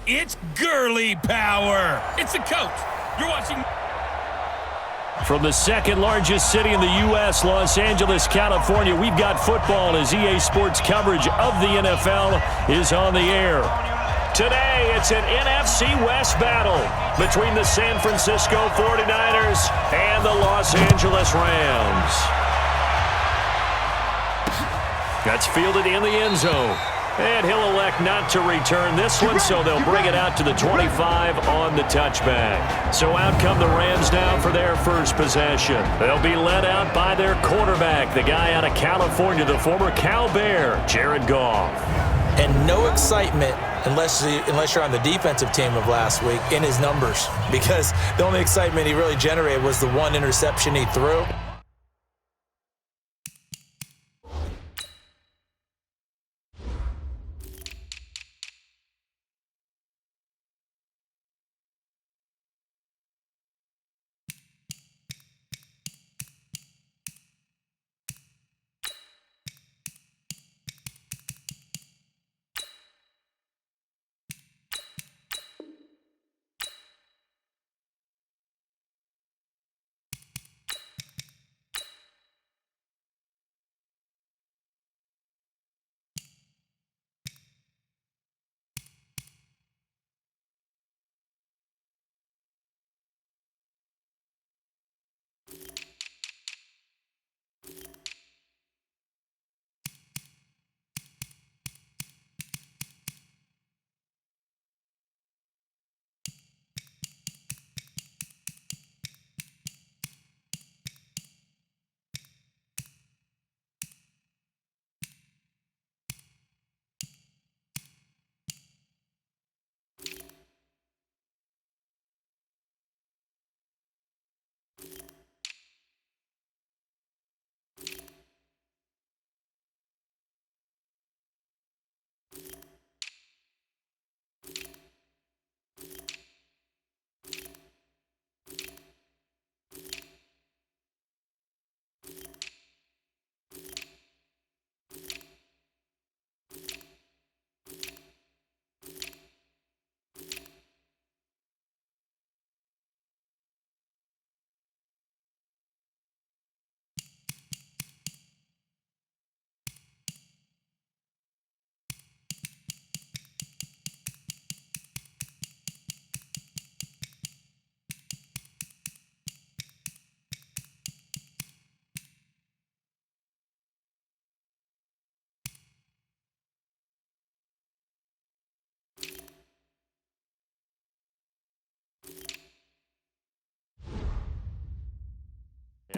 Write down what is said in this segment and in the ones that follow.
It's Gurley power. It's the coach. You're watching. From the second largest city in the U.S., Los Angeles, California, we've got football as EA Sports coverage of the NFL is on the air. Today, it's an NFC West battle between the San Francisco 49ers and the Los Angeles Rams. That's fielded in the end zone. And he'll elect not to return this one, so they'll bring it out to the 25 on the touchback. So out come the Rams now for their first possession. They'll be led out by their quarterback, the guy out of California, the former Cal Bear, Jared Goff. And no excitement unless you're on the defensive team of last week in his numbers, because the only excitement he really generated was the one interception he threw.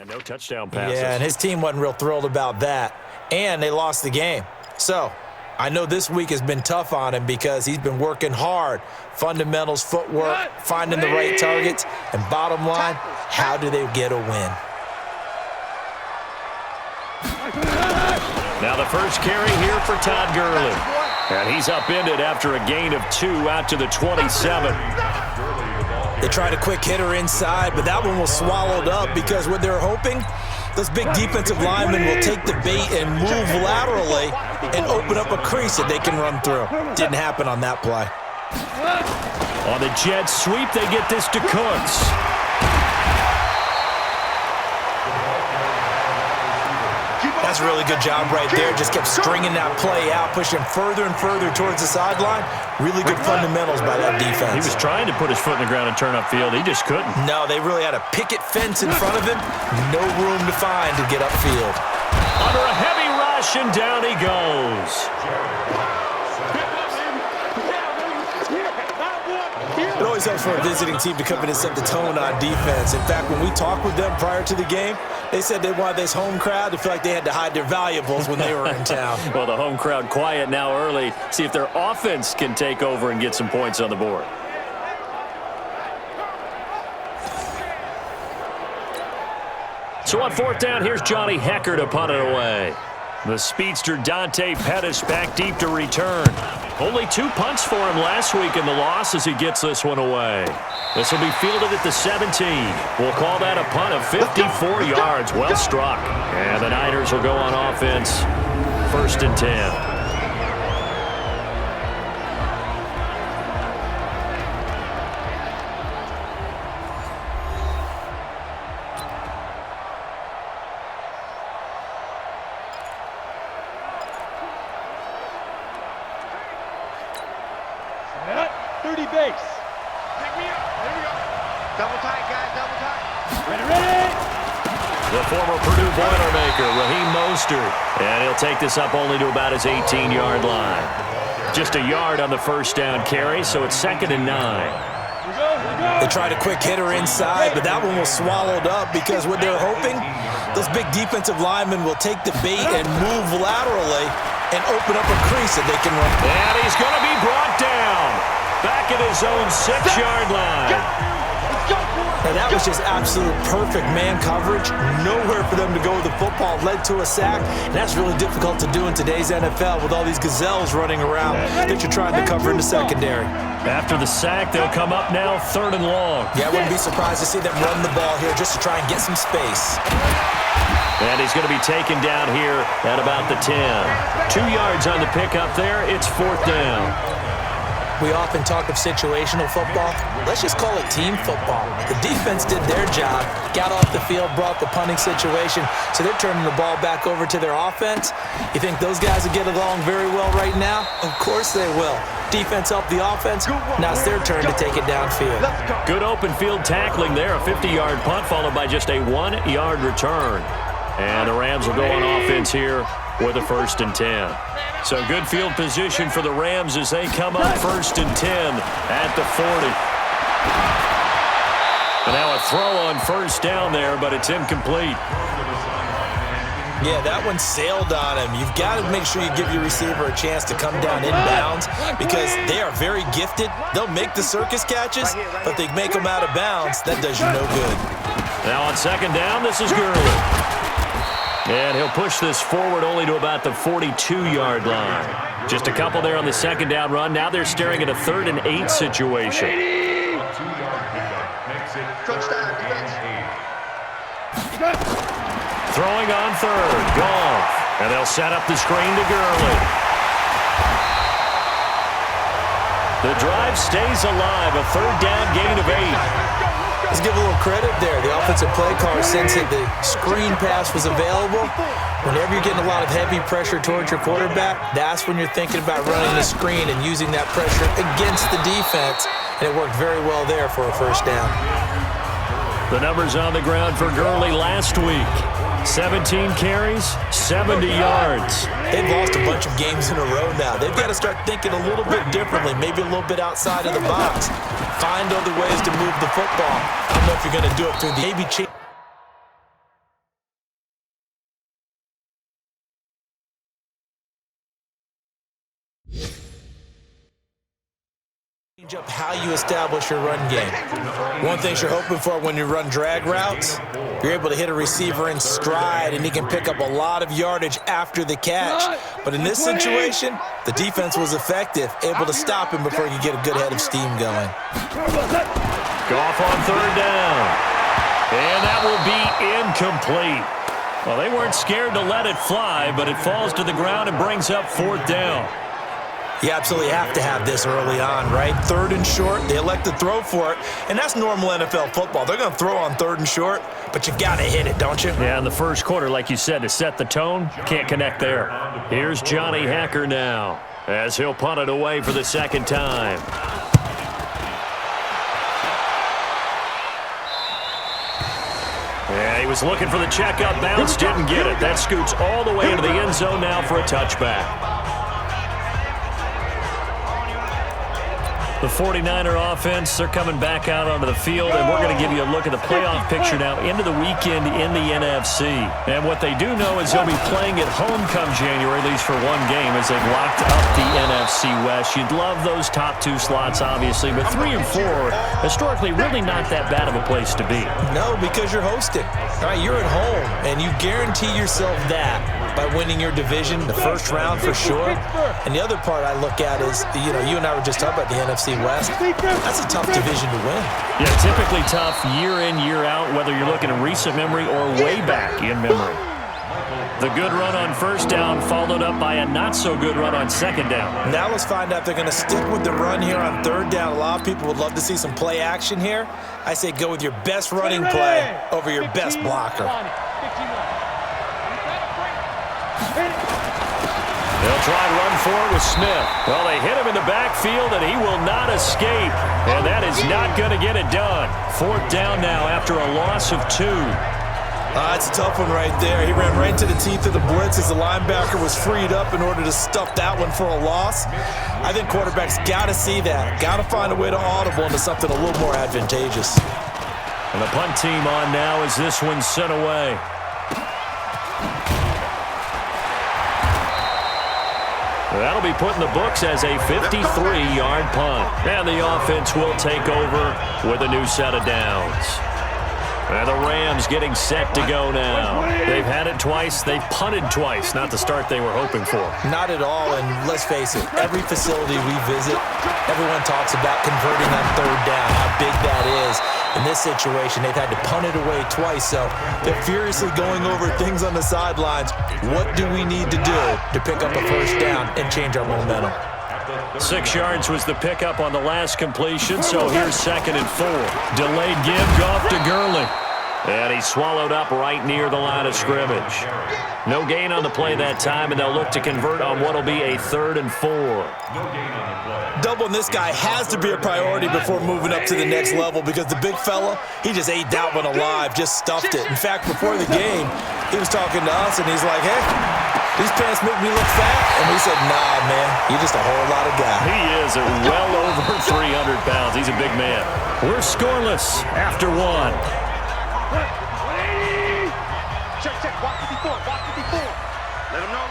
And no touchdown passes. Yeah, and his team wasn't real thrilled about that. And they lost the game. So I know this week has been tough on him because he's been working hard. Fundamentals, footwork, finding the right targets. And bottom line, how do they get a win? Now the first carry here for Todd Gurley. And he's upended after a gain of 2 out to the 27. They tried a quick hitter inside, but that one was swallowed up because what they're hoping, those big defensive linemen will take the bait and move laterally and open up a crease that they can run through. Didn't happen on that play. On the jet sweep, they get this to Cooks. That's a really good job right there. Just kept stringing that play out, pushing further and further towards the sideline. Really good fundamentals by that defense. He was trying to put his foot in the ground and turn upfield. He just couldn't. No, they really had a picket fence in front of him. No room to find to get upfield. Under a heavy rush, and down he goes. It always helps for a visiting team to come in and set the tone on defense. In fact, when we talked with them prior to the game, they said they wanted this home crowd to feel like they had to hide their valuables when they were in town. Well, the home crowd quiet now early. See if their offense can take over and get some points on the board. So on fourth down, here's Johnny Hekker to punt it away. The speedster Dante Pettis back deep to return. Only 2 punts for him last week in the loss as he gets this one away. This will be fielded at the 17. We'll call that a punt of 54 yards. Well struck. And the Niners will go on offense. 1st and 10. Liberty base. Pick me up. There we go. Double tight, guys. Double tight. Ready. The former Purdue Boilermaker, Raheem Mostert. And he'll take this up only to about his 18-yard line. Just a yard on the first down carry, so it's 2nd and 9. They tried a quick hitter inside, but that one was swallowed up because what they're hoping, those big defensive linemen will take the bait and move laterally and open up a crease that they can run. And he's going to be brought down back at his own 6-yard line. And that was just absolute perfect man coverage. Nowhere for them to go with the football. Led to a sack. And that's really difficult to do in today's NFL with all these gazelles running around that you're trying to cover in the secondary. After the sack, they'll come up now 3rd and long. Yeah, I wouldn't be surprised to see them run the ball here just to try and get some space. And he's going to be taken down here at about the 10. 2 yards on the pickup there. It's 4th down. We often talk of situational football. Let's just call it team football. The defense did their job, got off the field, brought the punting situation, so they're turning the ball back over to their offense. You think those guys will get along very well right now? Of course they will. Defense helped the offense. Now it's their turn to take it downfield. Good open field tackling there. A 50-yard punt followed by just a 1-yard return. And the Rams will go on offense here with a 1st and 10. So good field position for the Rams as they come up 1st and 10 at the 40. And now a throw on 1st down there, but it's incomplete. Yeah, that one sailed on him. You've got to make sure you give your receiver a chance to come down inbounds because they are very gifted. They'll make the circus catches, but they make them out of bounds. That does you no good. Now on 2nd down, this is Gurley. And he'll push this forward only to about the 42-yard line. Just a couple there on the 2nd down run. Now they're staring at a 3rd and 8 situation. Throwing on 3rd. Goff. And they'll set up the screen to Gurley. The drive stays alive. A 3rd down gain of 8. Let's give a little credit there. The offensive play caller since the screen pass was available. Whenever you're getting a lot of heavy pressure towards your quarterback, that's when you're thinking about running the screen and using that pressure against the defense. And it worked very well there for a 1st down. The numbers on the ground for Gurley last week. 17 carries, 70 yards. They've lost a bunch of games in a row now. They've got to start thinking a little bit differently, maybe a little bit outside of the box. Find other ways to move the football. I don't know if you're going to do it through the maybe change up how you establish your run game. One thing you're hoping for when you run drag routes, you're able to hit a receiver in stride and he can pick up a lot of yardage after the catch. But in this situation, the defense was effective, able to stop him before he could get a good head of steam going. Goff on 3rd down. And that will be incomplete. Well, they weren't scared to let it fly, but it falls to the ground and brings up 4th down. You absolutely have to have this early on, right? 3rd and short, they elect to throw for it, and that's normal NFL football. They're going to throw on 3rd and short, but you've got to hit it, don't you? Yeah, in the first quarter, like you said, to set the tone, can't connect there. Here's Johnny Hekker now, as he'll punt it away for the 2nd time. Yeah, he was looking for the checkup bounce, didn't get it. That scoots all the way into the end zone now for a touchback. The 49er offense, they're coming back out onto the field, and we're going to give you a look at the playoff picture now into the weekend in the NFC. And what they do know is they'll be playing at home come January, at least for one game, as they've locked up the NFC West. You'd love those top 2 slots, obviously, but 3 and 4, historically, really not that bad of a place to be. No, because you're hosting. All right, you're at home, and you guarantee yourself that by winning your division, the first round for sure. And the other part I look at is, you know, you and I were just talking about the NFC West. That's a tough division to win. Yeah, typically tough year in, year out, whether you're looking at recent memory or way back in memory. The good run on 1st down followed up by a not-so-good run on 2nd down. Now let's find out if they're going to stick with the run here on 3rd down. A lot of people would love to see some play action here. I say go with your best running play over your best blocker. They'll try and run for it with Smith. Well, they hit him in the backfield, and he will not escape. And that is not going to get it done. 4th down now after a loss of 2. That's a tough one right there. He ran right into the teeth of the blitz as the linebacker was freed up in order to stuff that one for a loss. I think quarterbacks got to see that. Got to find a way to audible into something a little more advantageous. And the punt team on now as this one's sent away. That'll be put in the books as a 53-yard punt. And the offense will take over with a new set of downs. And the Rams getting set to go now. They've had it twice. They've punted twice. Not the start they were hoping for. Not at all, and let's face it, every facility we visit, everyone talks about converting on 3rd down, how big that is. In this situation, they've had to punt it away twice, so they're furiously going over things on the sidelines. What do we need to do to pick up a 1st down and change our momentum? 6 yards was the pickup on the last completion, so here's 2nd and 4. Delayed give, Goff to Gurley. And he swallowed up right near the line of scrimmage. No gain on the play that time, and they'll look to convert on what will be a 3rd and 4. Doubling this guy has to be a priority before moving up to the next level because the big fella, he just ate that one alive, just stuffed it. In fact, before the game, he was talking to us, and he's like, hey, these pants make me look fat. And we said, nah, man, you're just a whole lot of guy. He is well over 300 pounds. He's a big man. We're scoreless after 1. Check. Walk 54. Let him know.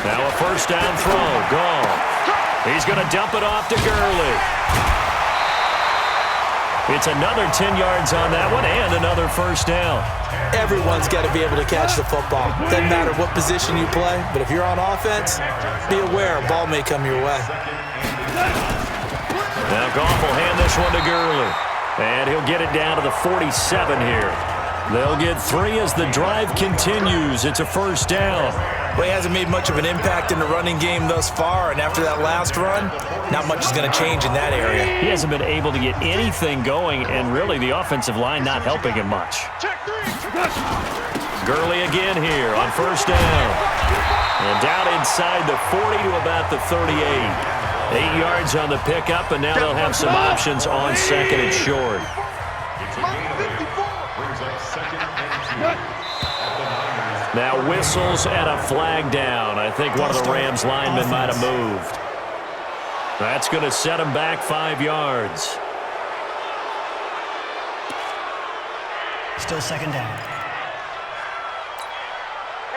Now a 1st down throw. Gone. He's going to dump it off to Gurley. It's another 10 yards on that one and another 1st down. Everyone's got to be able to catch the football. Doesn't matter what position you play, but if you're on offense, be aware a ball may come your way. Now Goff will hand this one to Gurley. And he'll get it down to the 47 here. They'll get 3 as the drive continues. It's a 1st down. Well, he hasn't made much of an impact in the running game thus far, and after that last run, not much is going to change in that area. He hasn't been able to get anything going, and really the offensive line not helping him much. Gurley again here on 1st down. And down inside the 40 to about the 38. 8 yards on the pickup, and now they'll have some options on 2nd and short. Now whistles and a flag down. I think one of the Rams linemen might have moved. That's going to set him back 5 yards. Still 2nd down.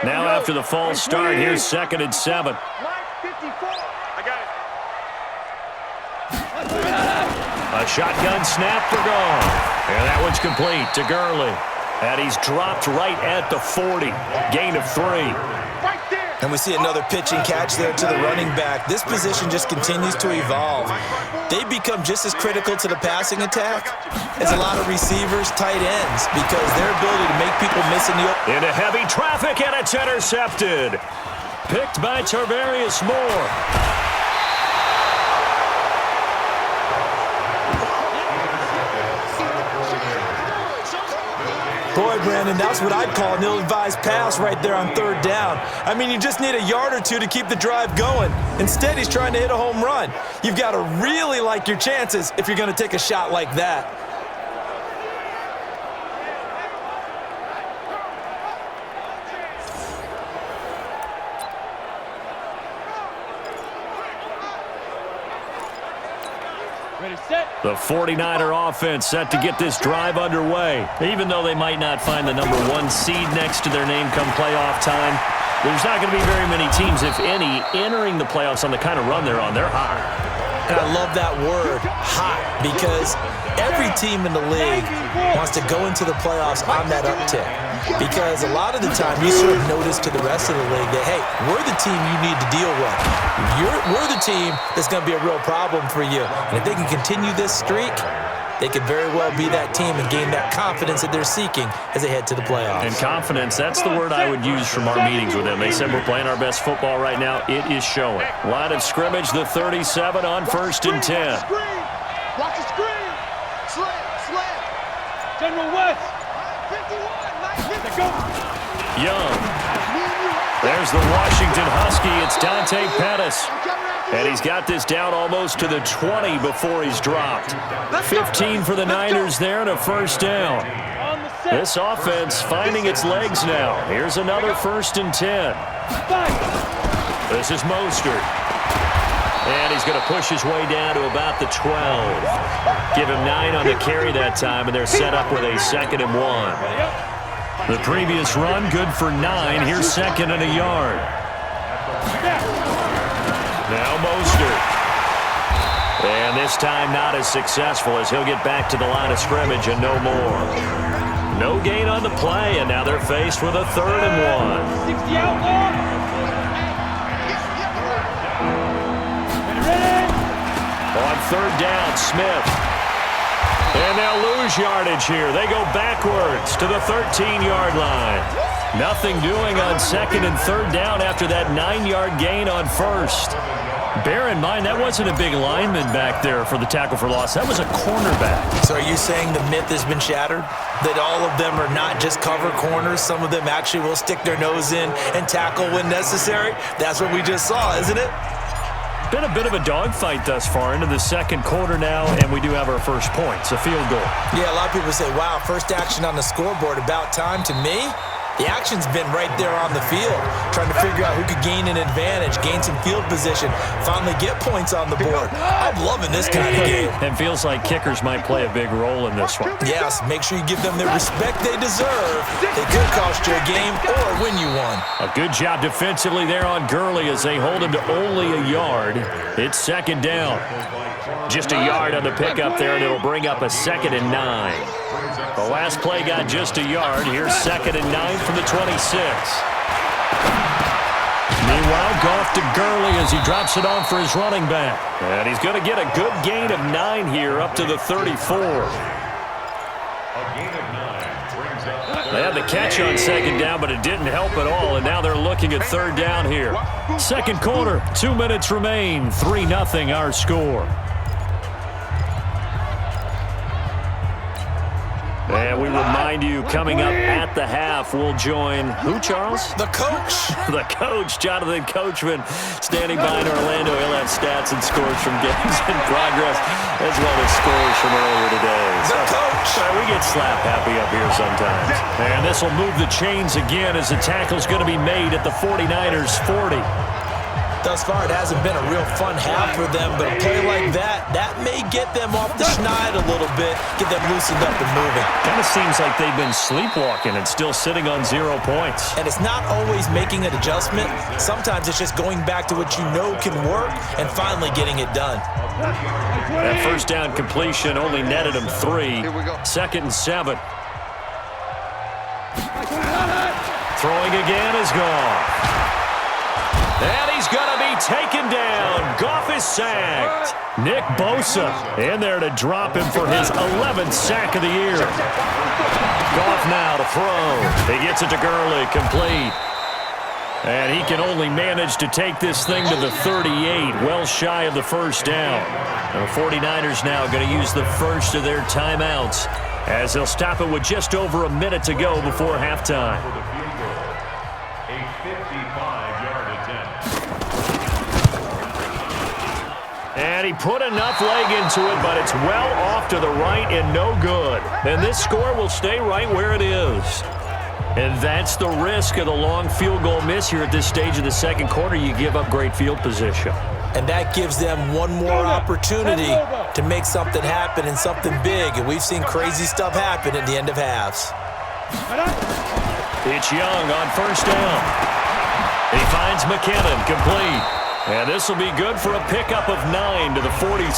Now after the false start, here's 2nd and 7. I got it. A shotgun snap for Goff. And that one's complete to Gurley. And he's dropped right at the 40. Gain of 3. Right there. And we see another pitch and catch there to the running back. This position just continues to evolve. They become just as critical to the passing attack as a lot of receivers, tight ends, because their ability to make people miss in the open. Into heavy traffic, and it's intercepted. Picked by Tarvarius Moore. Boy, Brandon, that's what I'd call an ill-advised pass right there on 3rd down. I mean, you just need a yard or two to keep the drive going. Instead, he's trying to hit a home run. You've got to really like your chances if you're going to take a shot like that. The 49er offense set to get this drive underway. Even though they might not find the number 1 seed next to their name come playoff time, there's not going to be very many teams, if any, entering the playoffs on the kind of run they're on. They're hot. And I love that word, hot, because every team in the league wants to go into the playoffs on that uptick. Because a lot of the time you sort of notice to the rest of the league that, hey, we're the team you need to deal with. We're the team that's going to be a real problem for you. And if they can continue this streak, they could very well be that team and gain that confidence that they're seeking as they head to the playoffs. And confidence, that's the word I would use from our meetings with them. They said we're playing our best football right now. It is showing. Line of scrimmage, the 37 on 1st and 10. Watch the screen. Slam. General West. 51. Young. There's the Washington Husky. It's Dante Pettis. And he's got this down almost to the 20 before he's dropped. 15 for the Niners there and a first down. This offense finding its legs now. Here's another 1st and 10. This is Mostert. And he's going to push his way down to about the 12. Give him 9 on the carry that time, and they're set up with a 2nd and 1. The previous run, good for 9. Here's 2nd and a yard. Now Mostert. And this time not as successful as he'll get back to the line of scrimmage and no more. No gain on the play, and now they're faced with a 3rd and 1. 60 out, On 3rd down, Smith. And they'll lose yardage here. They go backwards to the 13-yard line. Nothing doing on 2nd and 3rd down after that 9-yard gain on 1st. Bear in mind, that wasn't a big lineman back there for the tackle for loss. That was a cornerback. So are you saying the myth has been shattered? That all of them are not just cover corners? Some of them actually will stick their nose in and tackle when necessary? That's what we just saw, isn't it? Been a bit of a dogfight thus far into the 2nd quarter now, and we do have our first points, a field goal. Yeah, a lot of people say, wow, first action on the scoreboard, about time. To me, the action's been right there on the field, trying to figure out who could gain an advantage, gain some field position, finally get points on the board. I'm loving this kind of game. And feels like kickers might play a big role in this one. Yes, make sure you give them the respect they deserve. It could cost you a game or win you one. A good job defensively there on Gurley as they hold him to only a yard. It's 2nd down. Just a yard on the pickup there, and it'll bring up a 2nd and 9. The last play got just a yard. Here's 2nd and 9 from the 26. Meanwhile, Goff to Gurley as he drops it on for his running back. And he's going to get a good gain of 9 here up to the 34. They had the catch on 2nd down, but it didn't help at all, and now they're looking at 3rd down here. 2nd quarter, 2 minutes remain, 3-0 our score. And we remind you, coming up at the half, we'll join who, Charles? The coach. The coach, Jonathan Coachman, standing by in Orlando. He'll have stats and scores from games in progress, as well as scores from earlier today. The coach. We get slap happy up here sometimes. And this will move the chains again as the tackle's going to be made at the 49ers 40. Thus far, it hasn't been a real fun half for them, but a play like that may get them off the schneid a little bit, get them loosened up and moving. Kind of seems like they've been sleepwalking and still sitting on 0 points. And it's not always making an adjustment. Sometimes it's just going back to what you know can work and finally getting it done. That 1st down completion only netted them 3. 2nd and 7. Throwing again is gone. And he's going to be taken down. Goff is sacked. Nick Bosa in there to drop him for his 11th sack of the year. Goff now to throw. He gets it to Gurley, complete. And he can only manage to take this thing to the 38, well shy of the 1st down. And the 49ers now going to use the first of their timeouts as they'll stop it with just over a minute to go before halftime. And he put enough leg into it, but it's well off to the right and no good. And this score will stay right where it is. And that's the risk of the long field goal miss here at this stage of the 2nd quarter. You give up great field position. And that gives them one more opportunity to make something happen and something big. And we've seen crazy stuff happen at the end of halves. It's Young on 1st down. He finds McKinnon, complete. And this will be good for a pickup of 9 to the 46.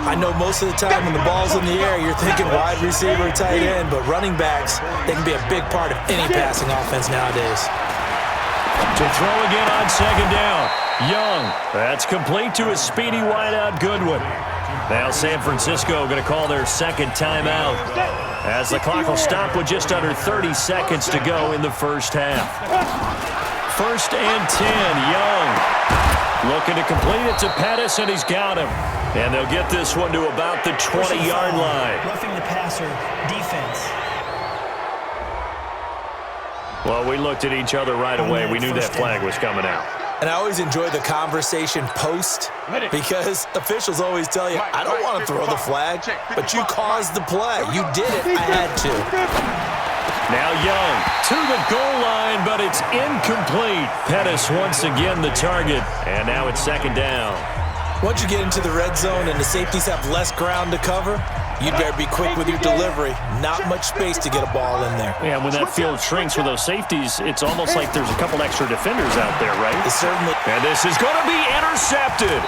I know most of the time when the ball's in the air, you're thinking wide receiver, tight end, but running backs, they can be a big part of any passing offense nowadays. To throw again on 2nd down. Young, that's complete to his speedy wideout Goodwin. Now San Francisco going to call their 2nd timeout as the clock will stop with just under 30 seconds to go in the 1st half. 1st and 10, Young looking to complete it to Pettis, and he's got him. And they'll get this one to about the 20-yard line. Roughing the passer, defense. Well, we looked at each other right away. We knew that flag was coming out. And I always enjoy the conversation post because officials always tell you, I don't want to throw the flag, but you caused the play. You did it. I had to. Now Young to the goal line, but it's incomplete. Pettis once again the target, and now it's second down. Once you get into the red zone and the safeties have less ground to cover, you better be quick with your delivery. Not much space to get a ball in there. Yeah, when that field shrinks with those safeties, it's almost like there's a couple extra defenders out there, right? It certainly. And this is going to be intercepted.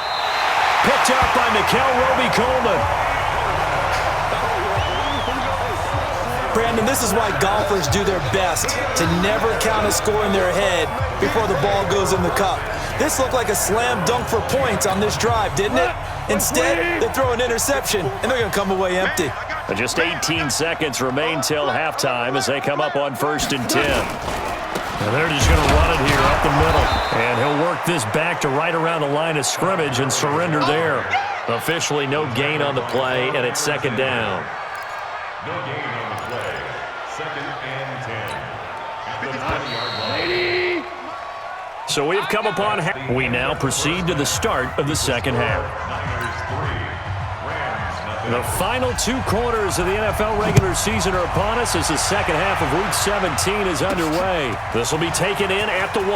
Picked up by Nikel Roby-Coleman. Brandon, this is why golfers do their best to never count a score in their head before the ball goes in the cup. This looked like a slam dunk for points on this drive, didn't it? Instead, they throw an interception, and they're going to come away empty. Just 18 seconds remain till halftime as they come up on 1st and 10. And they're just going to run it here up the middle. And he'll work this back to right around the line of scrimmage and surrender there. Officially no gain on the play, and it's second down. No gain on the play. 2nd and 10. At the 20-yard line. So we've come upon we now proceed to the start of the second half. The final 2 quarters of the NFL regular season are upon us as the second half of Week 17 is underway. This will be taken in at the 1.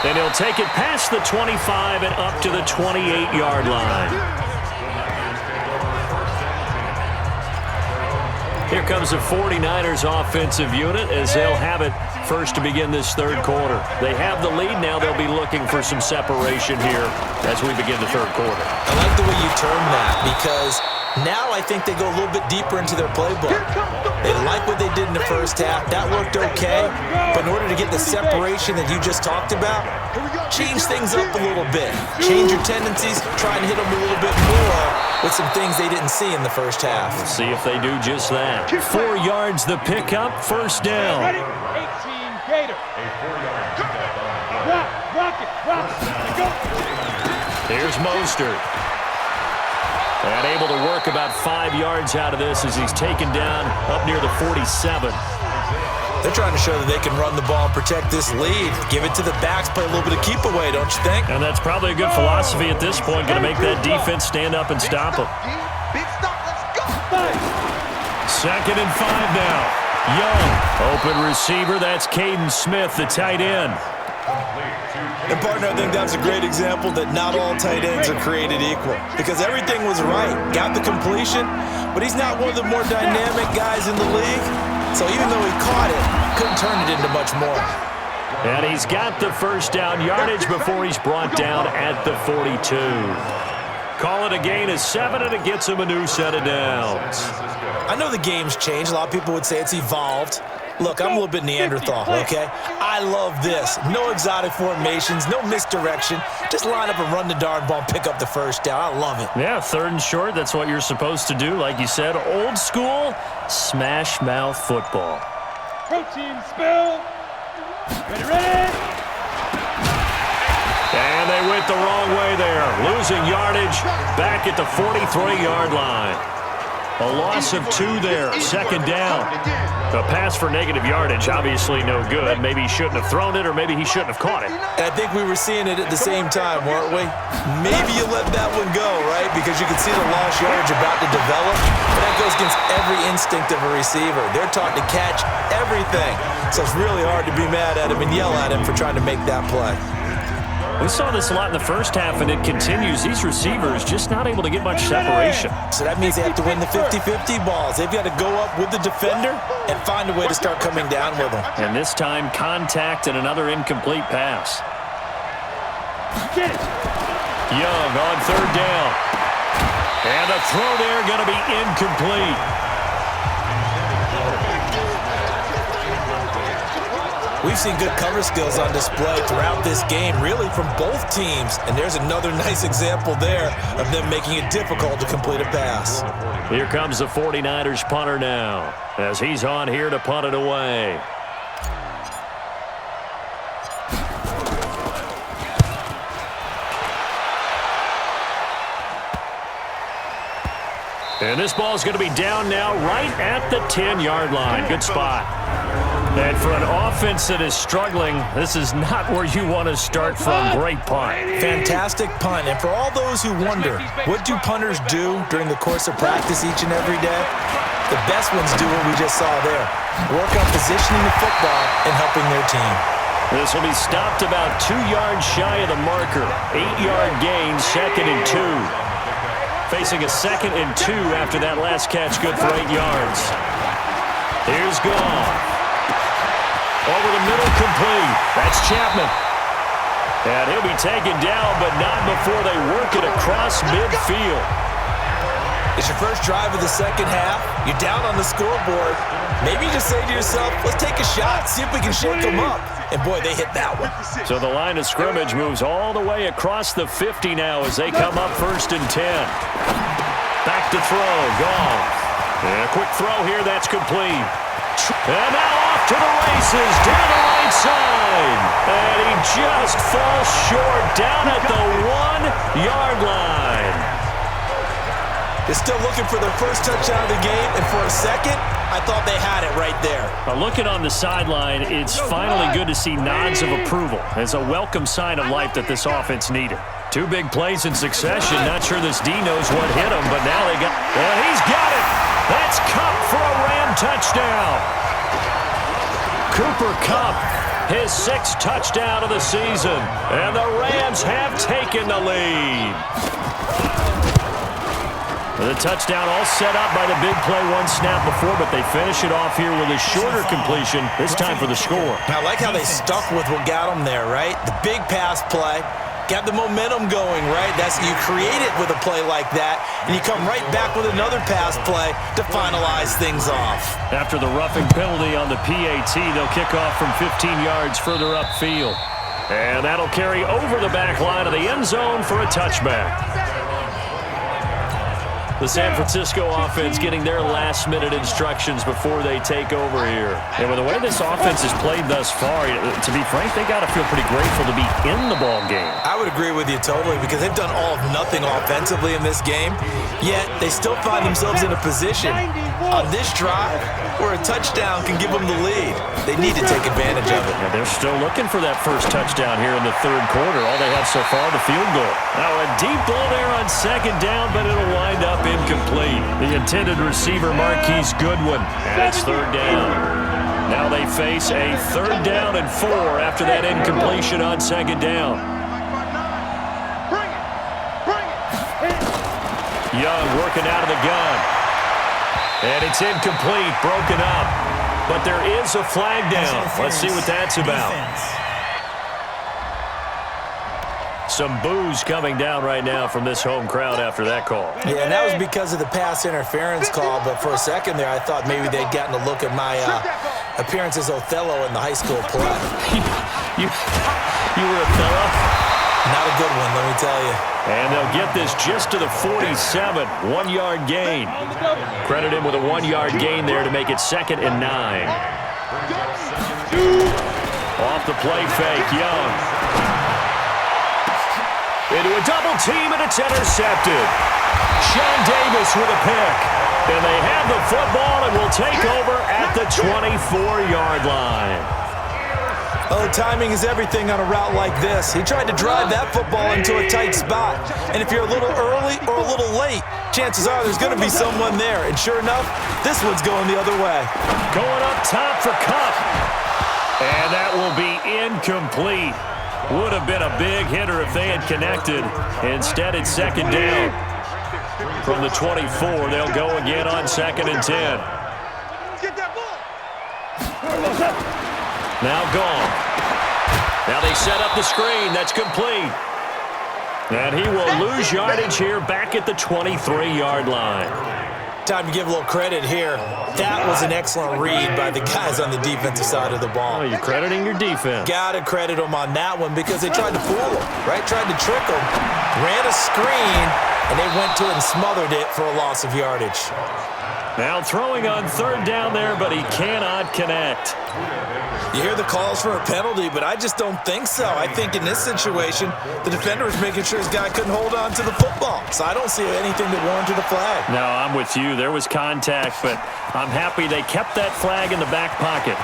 And he'll take it past the 25 and up to the 28-yard line. Here comes the 49ers offensive unit as they'll have it first to begin this third quarter. They have the lead. Now they'll be looking for some separation here as we begin the third quarter. I like the way you term that because now I think they go a little bit deeper into their playbook. They like what they did in the first half. That worked okay. But in order to get the separation that you just talked about, change things up a little bit. Change your tendencies. Try and hit them a little bit more with some things they didn't see in the first half. We'll see if they do just that. 4 yards the pickup, first down. 18 Gator. Rock it. Go. Here's Mostert. And able to work about 5 yards out of this as he's taken down up near the 47. They're trying to show that they can run the ball and protect this lead. Give it to the backs, play a little bit of keep away, don't you think? And that's probably a good philosophy at this point, going to make that defense stand up and stop them. Big stop. Let's go. 2nd and 5 now. Young, open receiver. That's Caden Smith, the tight end. And partner, I think that's a great example that not all tight ends are created equal because everything was right. Got the completion, but he's not one of the more dynamic guys in the league. So even though he caught it, couldn't turn it into much more. And he's got the first down yardage before he's brought down at the 42. Call it a gain of 7, and it gets him a new set of downs. I know the game's changed. A lot of people would say it's evolved. Look, I'm a little bit Neanderthal, okay? I love this. No exotic formations, no misdirection. Just line up and run the darn ball and pick up the first down. I love it. Yeah, 3rd and short, that's what you're supposed to do. Like you said, old school, smash mouth football. Protein spill. Ready. And they went the wrong way there. Losing yardage back at the 43-yard line. A loss of 2 there, 2nd down. A pass for negative yardage, obviously no good. Maybe he shouldn't have thrown it, or maybe he shouldn't have caught it. And I think we were seeing it at the same time, weren't we? Maybe you let that one go, right? Because you can see the lost yardage about to develop. But that goes against every instinct of a receiver. They're taught to catch everything. So it's really hard to be mad at him and yell at him for trying to make that play. We saw this a lot in the first half, and it continues. These receivers just not able to get much separation. So that means they have to win the 50-50 balls. They've got to go up with the defender and find a way to start coming down with them. And this time, contact and another incomplete pass. Young on 3rd down. And the throw there going to be incomplete. We've seen good cover skills on display throughout this game, really from both teams. And there's another nice example there of them making it difficult to complete a pass. Here comes the 49ers punter now as he's on here to punt it away. And this ball's going to be down now right at the 10-yard line. Good spot. And for an offense that is struggling, this is not where you want to start from. Great punt. Fantastic punt. And for all those who wonder, what do punters do during the course of practice each and every day? The best ones do what we just saw there. Work on positioning the football and helping their team. This will be stopped about 2 yards shy of the marker. 8-yard gain, 2nd and 2. Facing a 2nd and 2 after that last catch, good for 8 yards. Here's Goff. Over the middle, complete. That's Chapman. And he'll be taken down, but not before they work it across midfield. It's your first drive of the second half. You're down on the scoreboard. Maybe you just say to yourself, let's take a shot, see if we can shake them up. And boy, they hit that one. So the line of scrimmage moves all the way across the 50 now as they come up 1st and 10. Back to throw, Goff. And a quick throw here, that's complete. And now off to the races, down the right side. And he just falls short down at the 1-yard line. They're still looking for their first touchdown of the game, and for a second, I thought they had it right there. Looking on the sideline, it's finally good to see nods of approval. It's a welcome sign of life that this offense needed. 2 big plays in succession. Not sure this D knows what hit him, but now they got... And he's got it! That's Kupp for a Ram touchdown. Cooper Kupp, his 6th touchdown of the season. And the Rams have taken the lead. The touchdown all set up by the big play 1 snap before, but they finish it off here with a shorter completion, this time for the score. I like how they stuck with what got them there, right? The big pass play. Got the momentum going, right? You create it with a play like that, and you come right back with another pass play to finalize things off. After the roughing penalty on the PAT, they'll kick off from 15 yards further upfield. And that'll carry over the back line of the end zone for a touchback. The San Francisco offense getting their last-minute instructions before they take over here. And with the way this offense has played thus far, to be frank, they got to feel pretty grateful to be in the ball game. I would agree with you totally because they've done all of nothing offensively in this game, yet they still find themselves in a position on this drive where a touchdown can give them the lead. They need to take advantage of it. Yeah, they're still looking for that first touchdown here in the 3rd quarter. All they have so far, the field goal. Now a deep ball there on 2nd down, but it'll wind up incomplete. The intended receiver, Marquise Goodwin, and it's 3rd down. Now they face a 3rd down and 4 after that incompletion on 2nd down. Young working out of the gun. And it's incomplete, broken up. But there is a flag down. Let's see what that's about. Some boos coming down right now from this home crowd after that call. Yeah, and that was because of the pass interference call, but for a second there, I thought maybe they'd gotten a look at my appearance as Othello in the high school play. you were Othello? Not a good one, let me tell you. And they'll get this just to the 47, 1-yard gain. Credit him with a 1-yard gain there to make it 2nd and 9. Off the play fake, Young. Into a double team, and it's intercepted. Sean Davis with a pick. And they have the football and will take over at the 24-yard line. Oh, timing is everything on a route like this. He tried to drive that football into a tight spot. And if you're a little early or a little late, chances are there's going to be someone there. And sure enough, this one's going the other way. Going up top for Kupp. And that will be incomplete. Would have been a big hitter if they had connected. Instead, it's 2nd down. From the 24, they'll go again on 2nd and 10. Get that ball. Now gone. Now they set up the screen. That's complete. And he will lose yardage here back at the 23-yard line. Time to give a little credit here. That was an excellent read by the guys on the defensive side of the ball. Oh, you're crediting your defense. Gotta credit them on that one because they tried to fool them, right? Tried to trick them. Ran a screen, and they went to it and smothered it for a loss of yardage. Now throwing on 3rd down there, but he cannot connect. You hear the calls for a penalty, but I just don't think so. I think in this situation, the defender was making sure his guy couldn't hold on to the football. So I don't see anything that warranted a flag. No, I'm with you. There was contact, but I'm happy they kept that flag in the back pocket.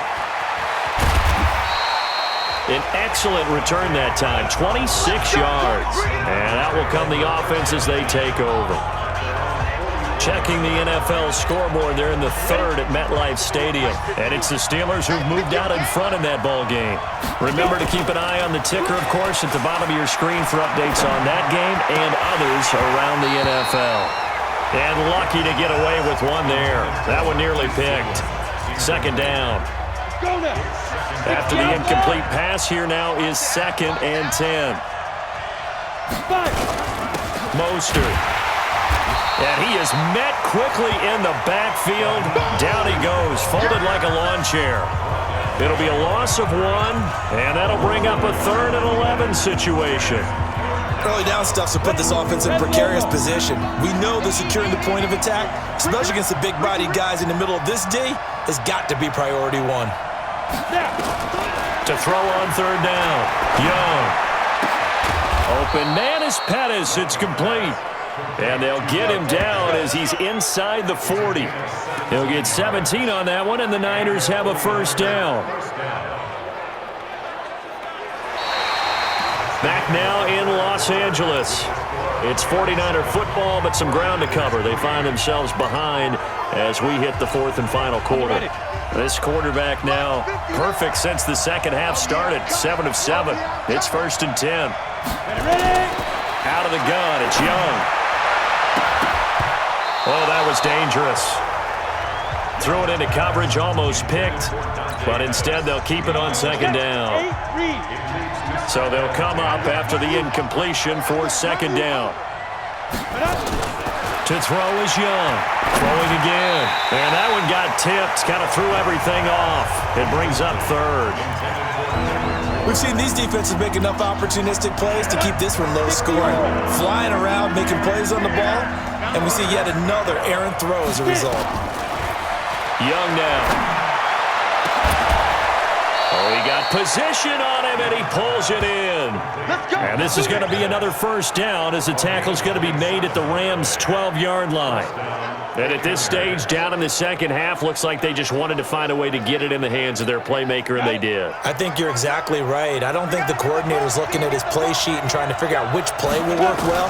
An excellent return that time, 26 yards. And out will come the offense as they take over. Checking the NFL scoreboard, they're in the third at MetLife Stadium. And it's the Steelers who've moved out in front in that ball game. Remember to keep an eye on the ticker, of course, at the bottom of your screen for updates on that game and others around the NFL. And lucky to get away with one there. That one nearly picked. Second down. After the incomplete pass, here now is 2nd and 10. Mostert. And he is met quickly in the backfield. Down he goes, folded like a lawn chair. It'll be a loss of 1, and that'll bring up a 3rd and 11 situation. Early down stuff to put this offense in a precarious position. We know that securing the point of attack, especially against the big-bodied guys in the middle of this D, has got to be priority 1. To throw on 3rd down. Young. Open man is Pettis. It's complete. And they'll get him down as he's inside the 40. He'll get 17 on that one, and the Niners have a first down. Back now in Los Angeles. It's 49er football, but some ground to cover. They find themselves behind as we hit the 4th and final quarter. This quarterback now perfect since the second half started. 7 of 7. It's 1st and 10. Out of the gun, it's Young. Oh, that was dangerous. Threw it into coverage, almost picked, but instead they'll keep it on 2nd down. So they'll come up after the incompletion for 2nd down. To throw is Young. Throwing again. And that one got tipped. Kind of threw everything off. It brings up 3rd. We've seen these defenses make enough opportunistic plays to keep this one low scoring. Flying around, making plays on the ball, and we see yet another errant throw as a result. Young now. Oh, he got position on him, and he pulls it in. And this is going to be another first down as the tackle's going to be made at the Rams' 12-yard line. And at this stage, down in the second half, looks like they just wanted to find a way to get it in the hands of their playmaker, and they did. I think you're exactly right. I don't think the coordinator's looking at his play sheet and trying to figure out which play will work well.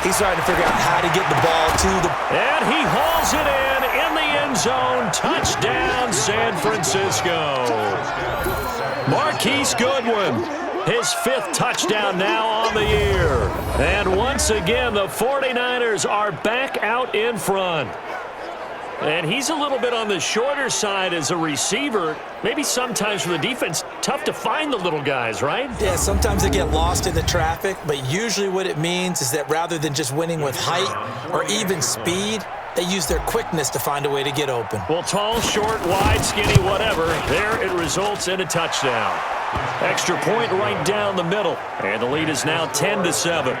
He's trying to figure out how to get the ball to the... And he hauls it in the end zone. Touchdown, San Francisco. Marquise Goodwin, his 5th touchdown now on the year. And once again, the 49ers are back out in front. And he's a little bit on the shorter side as a receiver. Maybe sometimes for the defense, tough to find the little guys, right? Yeah, sometimes they get lost in the traffic, but usually what it means is that rather than just winning with height or even speed, they use their quickness to find a way to get open. Well, tall, short, wide, skinny, whatever, there it results in a touchdown. Extra point right down the middle, and the lead is now 10-7.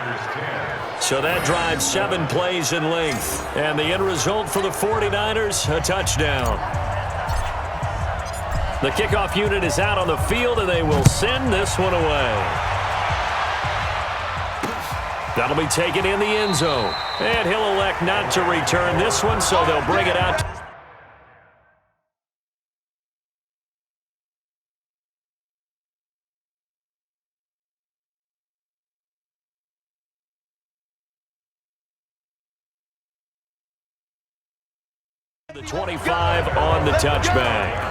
So that drives 7 plays in length. And the end result for the 49ers, a touchdown. The kickoff unit is out on the field, and they will send this one away. That'll be taken in the end zone. And he'll elect not to return this one, so they'll bring it out. The 25 on the touchback.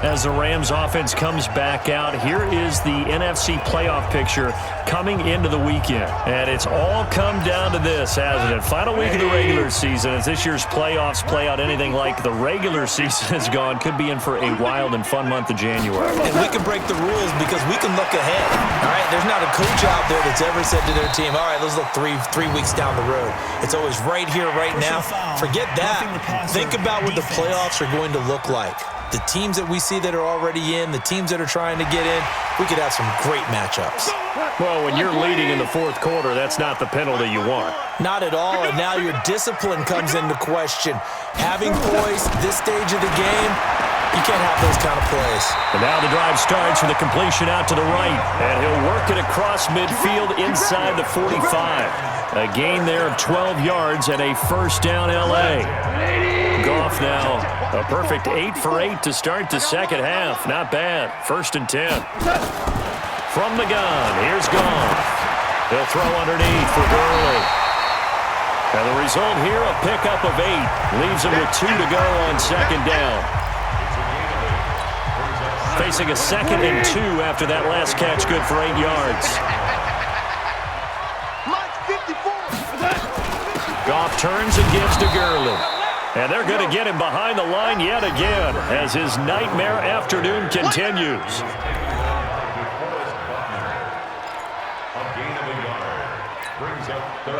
As the Rams offense comes back out, here is the NFC playoff picture coming into the weekend. And it's all come down to this, hasn't it? Final week of the regular season. As this year's playoffs play out anything like the regular season has gone, could be in for a wild and fun month of January. And we can break the rules because we can look ahead. All right, there's not a coach out there that's ever said to their team, all right, let's look three weeks down the road. It's always right here, right now. Forget that. Think about what the playoffs are going to look like. The teams that we see that are already in, the teams that are trying to get in, we could have some great matchups. Well, when you're leading in the fourth quarter, that's not the penalty you want. Not at all, and now your discipline comes into question. Having poise this stage of the game, You can't have those kind of plays. And now the drive starts with a completion out to the right. And he'll work it across midfield inside the 45. A gain there of 12 yards and a first down L.A. Goff now a perfect 8 for 8 to start the second half. Not bad. 1st and 10. From the gun, here's Goff. He'll throw underneath for Gurley. And the result here, a pickup of 8. Leaves him with 2 to go on second down. Facing a 2nd and 2 after that last catch, good for 8 yards. Goff turns and gives to Gurley. And they're going to get him behind the line yet again as his nightmare afternoon continues.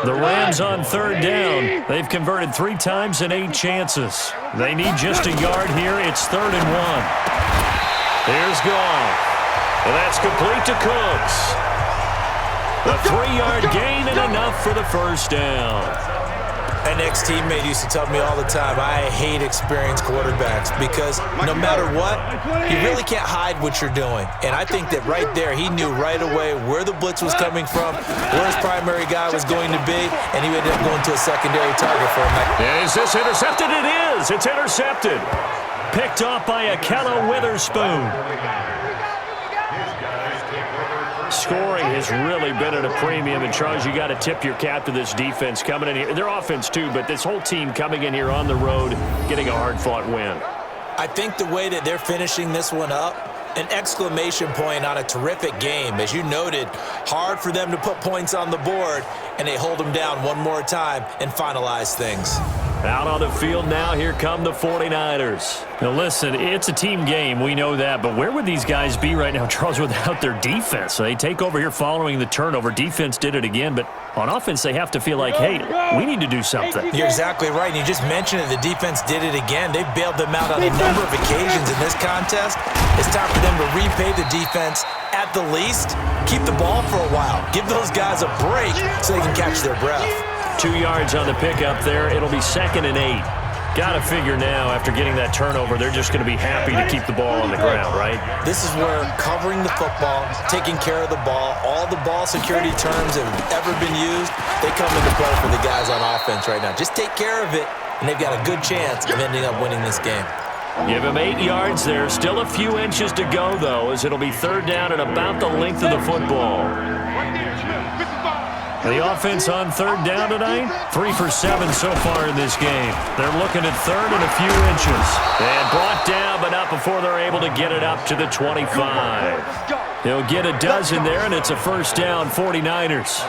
The Rams on 3rd down. They've converted 3 times in 8 chances. They need just a yard here. It's 3rd and 1. Here's Goff. And that's complete to Cooks. A 3-yard gain and enough for the first down. An ex-teammate used to tell me all the time, I hate experienced quarterbacks because no matter what, you really can't hide what you're doing. And I think that right there, he knew right away where the blitz was coming from, where his primary guy was going to be, and he ended up going to a secondary target for him. Is this intercepted? It is. It's intercepted. Picked off by Ahkello Witherspoon. Scoring has really been at a premium, and Charles, you got to tip your cap to this defense coming in here. Their offense too, but this whole team coming in here on the road, getting a hard-fought win. I think the way that they're finishing this one up, an exclamation point on a terrific game. As you noted, hard for them to put points on the board, and they hold them down one more time and finalize things. Out on the field now, here come the 49ers. Now listen, it's a team game, we know that, but where would these guys be right now, Charles, without their defense? They take over here following the turnover. Defense did it again, but on offense they have to feel like, hey, we need to do something. You're exactly right, and you just mentioned it. The defense did it again. They bailed them out on a number of occasions in this contest. It's time for them to repay the defense at the least. Keep the ball for a while. Give those guys a break so they can catch their breath. 2 yards on the pickup there. It'll be 2nd and 8. Got to figure now, after getting that turnover, they're just going to be happy to keep the ball on the ground, right? This is where covering the football, taking care of the ball, all the ball security terms that have ever been used, they come into play for the guys on offense right now. Just take care of it, and they've got a good chance of ending up winning this game. Give him 8 yards there. Still a few inches to go, though, as it'll be 3rd down and about the length of the football. The offense on 3rd down tonight, 3 for 7 so far in this game. They're looking at 3rd and a few inches. And brought down, but not before they're able to get it up to the 25. He'll get a dozen there, and it's a first down, 49ers.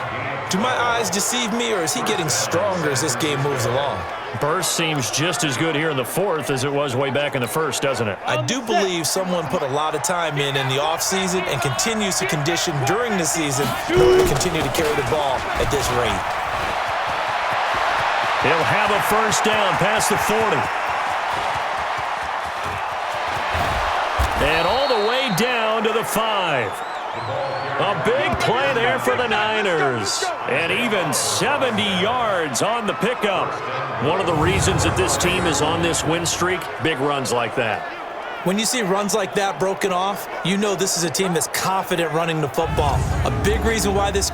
Do my eyes deceive me, or is he getting stronger as this game moves along? Burst seems just as good here in the 4th as it was way back in the 1st, doesn't it? I do believe someone put a lot of time in the offseason and continues to condition during the season in order to continue to carry the ball at this rate. He'll have a first down past the 40. And all the way down to the 5. A big play there for the Niners. And even 70 yards on the pickup. One of the reasons that this team is on this win streak, big runs like that. When you see runs like that broken off, you know this is a team that's confident running the football. A big reason why this...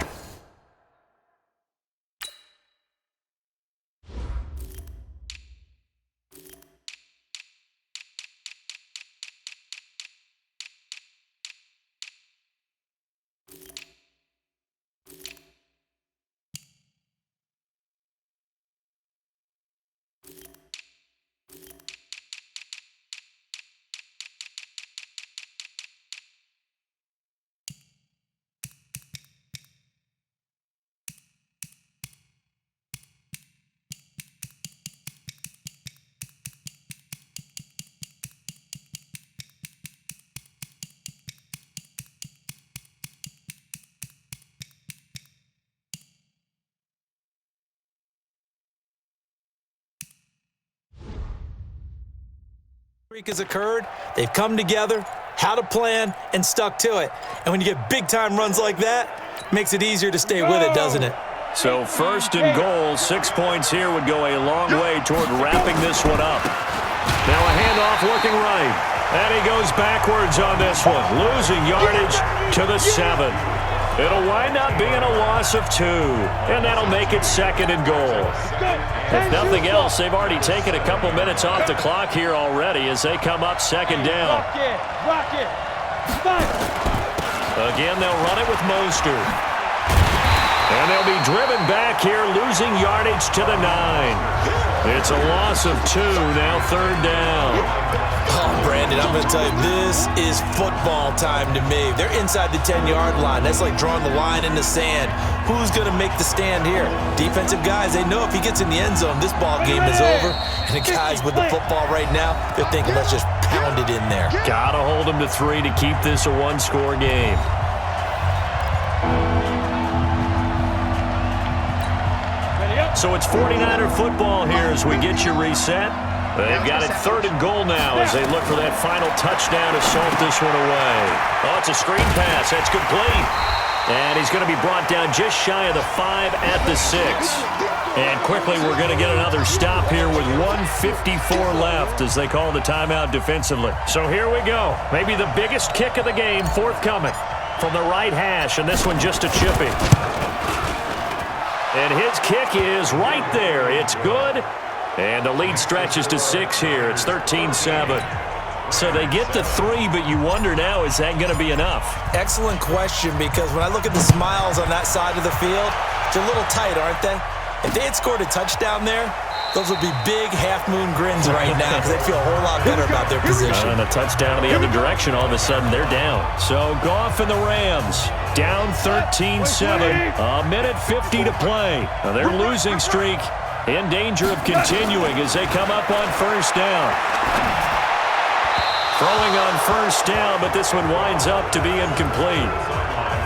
has occurred, they've come together, had a plan, and stuck to it. And when you get big-time runs like that, it makes it easier to stay with it, doesn't it? So 1st and goal, 6 points here would go a long way toward wrapping this one up. Now a handoff working right. And he goes backwards on this one, losing yardage to the 7. It'll wind up being a loss of 2, and that'll make it 2nd and goal. If nothing else, they've already taken a couple minutes off the clock here already as they come up 2nd down. Rock it. Again, they'll run it with Mostert. And they'll be driven back here, losing yardage to the 9. It's a loss of 2, now 3rd down. Oh, Brandon, I'm going to tell you, this is football time to me. They're inside the 10-yard line. That's like drawing the line in the sand. Who's going to make the stand here? Defensive guys, they know if he gets in the end zone, this ball game is over. And the guys with the football right now, they're thinking, let's just pound it in there. Got to hold them to 3 to keep this a one-score game. So it's 49er football here as we get you reset. They've got it 3rd and goal now as they look for that final touchdown to salt this one away. Oh, it's a screen pass. That's complete. And he's going to be brought down just shy of the 5 at the 6. And quickly we're going to get another stop here with 1:54 left as they call the timeout defensively. So here we go. Maybe the biggest kick of the game forthcoming from the right hash, and this one just a chippy. And his kick is right there. It's good. And the lead stretches to 6 here. It's 13-7. So they get the 3, but you wonder now, is that going to be enough? Excellent question, because when I look at the smiles on that side of the field, they're a little tight, aren't they? If they had scored a touchdown there, those would be big half-moon grins right now because they'd feel a whole lot better about their position. And a touchdown in the other direction, all of a sudden they're down. So Goff and the Rams down 13-7. A minute 50 to play. Now their losing streak in danger of continuing as they come up on 1st down. Throwing on 1st down, but this one winds up to be incomplete.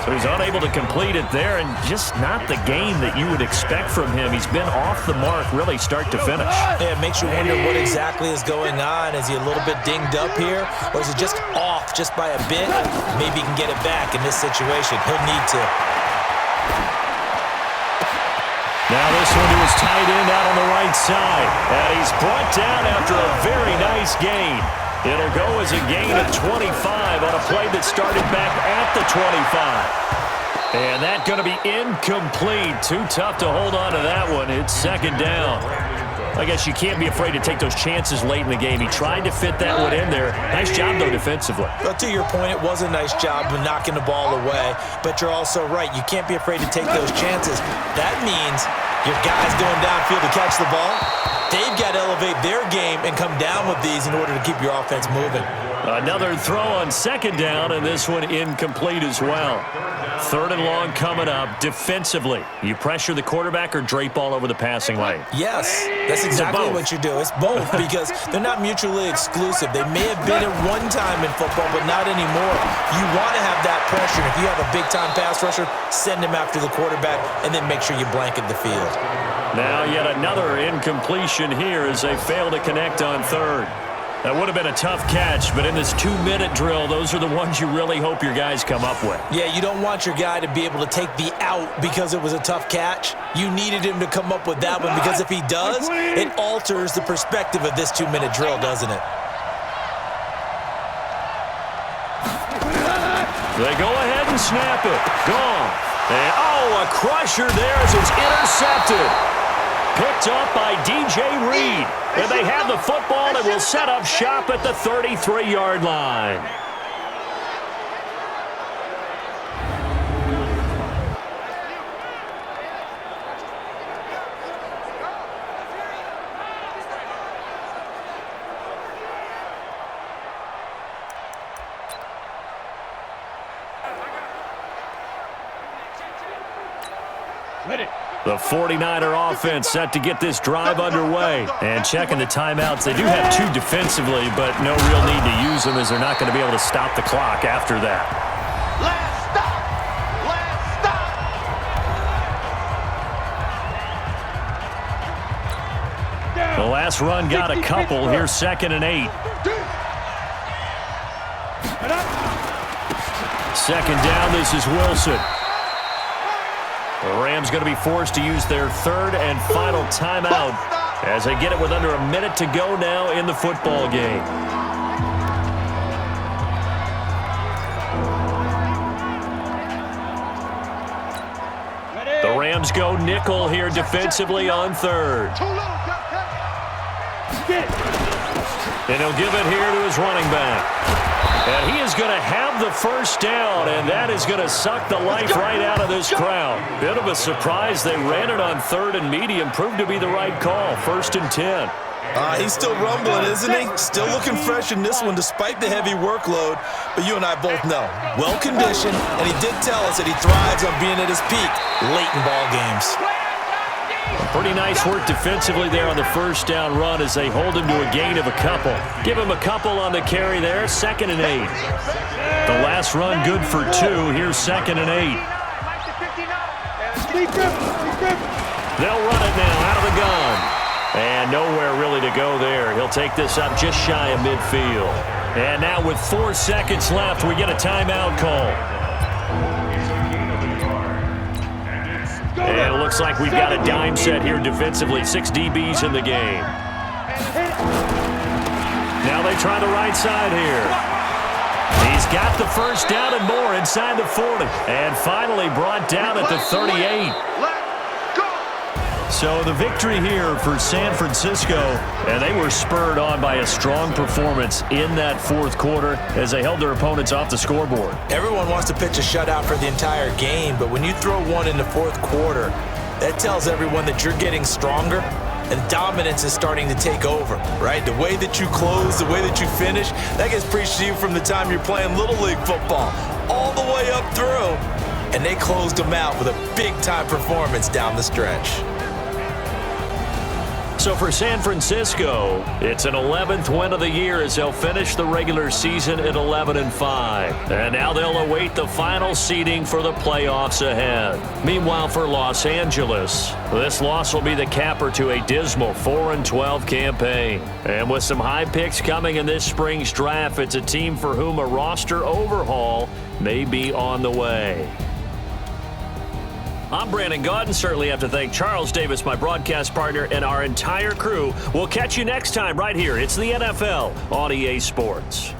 So he's unable to complete it there, and just not the game that you would expect from him. He's been off the mark really start to finish. Yeah, it makes you wonder what exactly is going on. Is he a little bit dinged up here, or is it just off just by a bit? Maybe he can get it back in this situation. He'll need to. Now this one to his tight end out on the right side. And he's brought down after a very nice gain. It'll go as a gain of 25 on a play that started back at the 25. And that's going to be incomplete. Too tough to hold on to that one. It's 2nd down. I guess you can't be afraid to take those chances late in the game. He tried to fit that one in there. Nice job, though, defensively. Well, to your point, it was a nice job of knocking the ball away. But you're also right. You can't be afraid to take those chances. That means your guys going downfield to catch the ball, they've got to elevate their game and come down with these in order to keep your offense moving. Another throw on 2nd down, and this one incomplete as well. 3rd and long coming up. Defensively, you pressure the quarterback or drape all over the passing lane? Yes, that's exactly what you do. It's both because they're not mutually exclusive. They may have been at one time in football, but not anymore. You want to have that pressure. If you have a big-time pass rusher, send him after the quarterback, and then make sure you blanket the field. Now yet another incompletion here as they fail to connect on 3rd. That would have been a tough catch, but in this 2-minute drill, those are the ones you really hope your guys come up with. Yeah, you don't want your guy to be able to take the out because it was a tough catch. You needed him to come up with that one because if he does, it alters the perspective of this 2-minute drill, doesn't it? They go ahead and snap it. Gone. And, a crusher there as it's intercepted. Picked up by DJ Reed. And they have the football and will set up shop at the 33-yard line. The 49er offense set to get this drive underway. And checking the timeouts, they do have 2 defensively, but no real need to use them as they're not going to be able to stop the clock after that. Last stop. The last run got a couple. Here's 2nd and 8. 2nd down, this is Wilson. The Rams going to be forced to use their 3rd and final timeout as they get it with under a minute to go now in the football game. The Rams go nickel here defensively on third. And he'll give it here to his running back. And he is going to have the first down, and that is going to suck the life right out of this crowd. Bit of a surprise. They ran it on third and medium. Proved to be the right call. 1st and 10. He's still rumbling, isn't he? Still looking fresh in this one despite the heavy workload. But you and I both know, well-conditioned, and he did tell us that he thrives on being at his peak late in ball games. Pretty nice work defensively there on the first down run as they hold him to a gain of a couple. Give him a couple on the carry there, 2nd and 8. The last run good for 2. Here's 2nd and 8. They'll run it now out of the gun. And nowhere really to go there. He'll take this up just shy of midfield. And now with 4 seconds left, we get a timeout call. And it looks like we've got a dime set here defensively. 6 DBs in the game. Now they try the right side here. He's got the first down and more inside the 40. And finally brought down at the 38. So the victory here for San Francisco, and they were spurred on by a strong performance in that 4th quarter as they held their opponents off the scoreboard. Everyone wants to pitch a shutout for the entire game, but when you throw one in the 4th quarter, that tells everyone that you're getting stronger and dominance is starting to take over, right? The way that you close, the way that you finish, that gets preached to you from the time you're playing Little League football all the way up through, and they closed them out with a big-time performance down the stretch. So for San Francisco, it's an 11th win of the year as they'll finish the regular season at 11-5. And now they'll await the final seeding for the playoffs ahead. Meanwhile, for Los Angeles, this loss will be the capper to a dismal 4-12 campaign. And with some high picks coming in this spring's draft, it's a team for whom a roster overhaul may be on the way. I'm Brandon Gaudin. Certainly have to thank Charles Davis, my broadcast partner, and our entire crew. We'll catch you next time right here. It's the NFL on EA Sports.